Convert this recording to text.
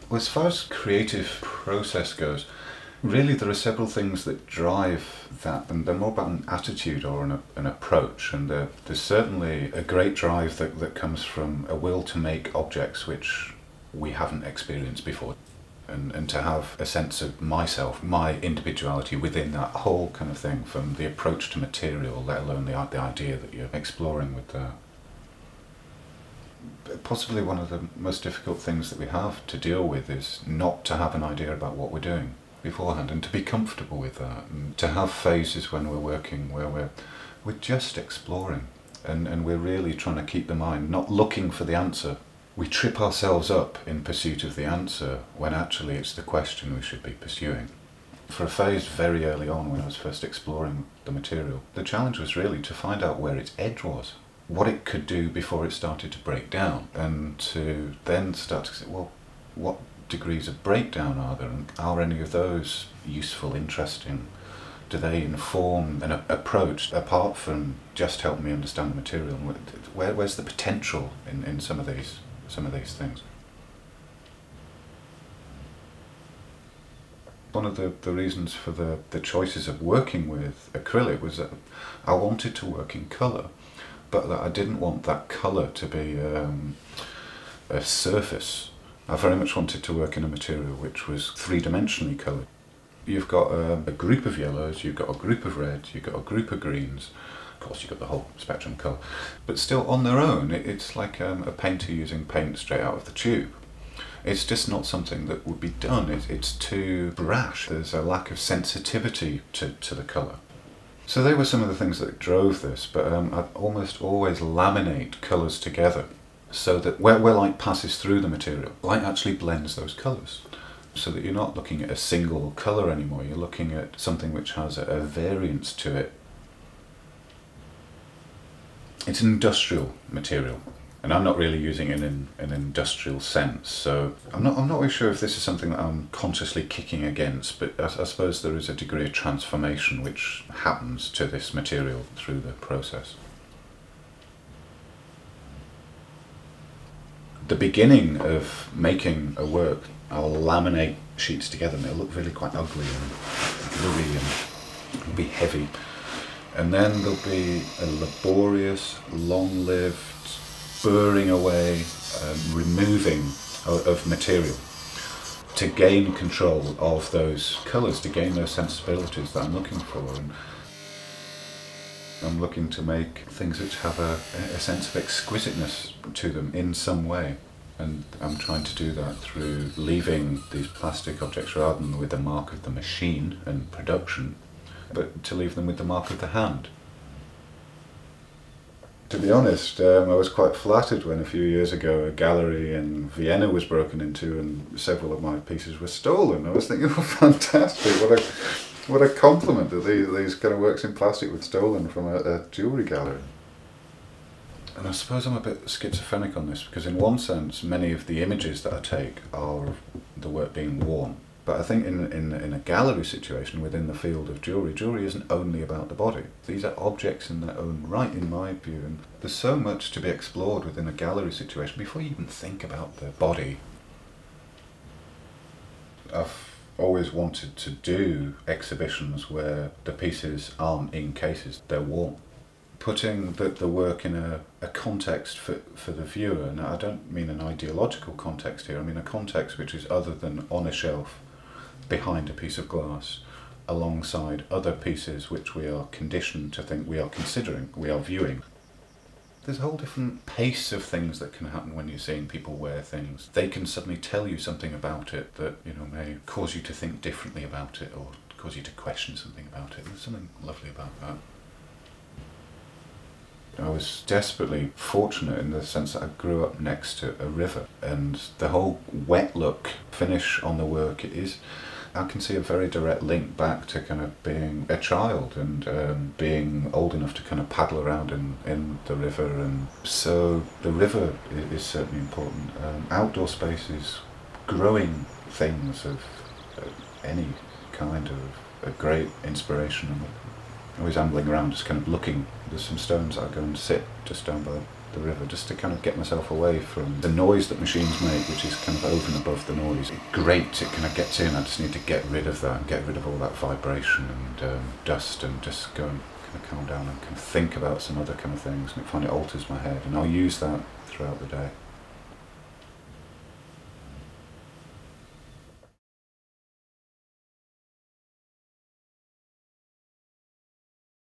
Well, as far as creative process goes, really there are several things that drive that, and they're more about an attitude or an approach, and there's certainly a great drive that comes from a will to make objects which we haven't experienced before. And to have a sense of myself, my individuality within that whole kind of thing, from the approach to material, let alone the idea that you're exploring with that. Possibly one of the most difficult things that we have to deal with is not to have an idea about what we're doing beforehand, and to be comfortable with that, and to have phases when we're working where we're just exploring, and we're really trying to keep the mind not looking for the answer. We trip ourselves up in pursuit of the answer when actually it's the question we should be pursuing. For a phase very early on when I was first exploring the material, the challenge was really to find out where its edge was, what it could do before it started to break down, and to then start to say, well, what degrees of breakdown are there, and are any of those useful, interesting? Do they inform an approach apart from just helping me understand the material? Where's the potential in some of these things? One of the reasons for the choices of working with acrylic was that I wanted to work in colour, but that I didn't want that colour to be a surface. I very much wanted to work in a material which was three-dimensionally coloured. You've got a group of yellows, you've got a group of reds, you've got a group of greens. Of course, you've got the whole spectrum of colour. But still, on their own, it's like a painter using paint straight out of the tube. It's just not something that would be done. It's too brash. There's a lack of sensitivity to the colour. So they were some of the things that drove this, but I'd almost always laminate colours together so that where light passes through the material, light actually blends those colours. So that you're not looking at a single colour anymore, you're looking at something which has a variance to it. It's an industrial material, and I'm not really using it in an industrial sense, so I'm not really sure if this is something that I'm consciously kicking against, but I suppose there is a degree of transformation which happens to this material through the process. The beginning of making a work, I'll laminate sheets together and they'll look really quite ugly and gluey and it'll be heavy. And then there'll be a laborious, long-lived burring away, removing of material to gain control of those colours, to gain those sensibilities that I'm looking for. And I'm looking to make things which have a sense of exquisiteness to them in some way. And I'm trying to do that through leaving these plastic objects rather than with the mark of the machine and production, but to leave them with the mark of the hand. To be honest, I was quite flattered when a few years ago a gallery in Vienna was broken into and several of my pieces were stolen. I was thinking, oh, fantastic, what a compliment that these kind of works in plastic were stolen from a jewellery gallery. And I suppose I'm a bit schizophrenic on this, because in one sense many of the images that I take are the work being worn. But I think in a gallery situation within the field of jewellery, jewellery isn't only about the body. These are objects in their own right, in my view, and there's so much to be explored within a gallery situation before you even think about the body. I've always wanted to do exhibitions where the pieces aren't in cases, they're worn. Putting the work in a context for the viewer, and I don't mean an ideological context here, I mean a context which is other than on a shelf behind a piece of glass, alongside other pieces which we are conditioned to think we are considering, we are viewing. There's a whole different pace of things that can happen when you're seeing people wear things. They can suddenly tell you something about it that, you know, may cause you to think differently about it, or cause you to question something about it. There's something lovely about that. I was desperately fortunate in the sense that I grew up next to a river, and the whole wet look finish on the work is, I can see a very direct link back to kind of being a child and being old enough to kind of paddle around in the river. And so the river is certainly important. Outdoor spaces, growing things of any kind of a great inspiration. Always ambling around, just kind of looking. There's some stones that I go and sit just down by the river, just to kind of get myself away from the noise that machines make, which is kind of over and above the noise. Great, it kind of gets in. I just need to get rid of that and get rid of all that vibration and dust, and just go and kind of calm down and kind of think about some other kind of things, and I find it alters my head, and I'll use that throughout the day.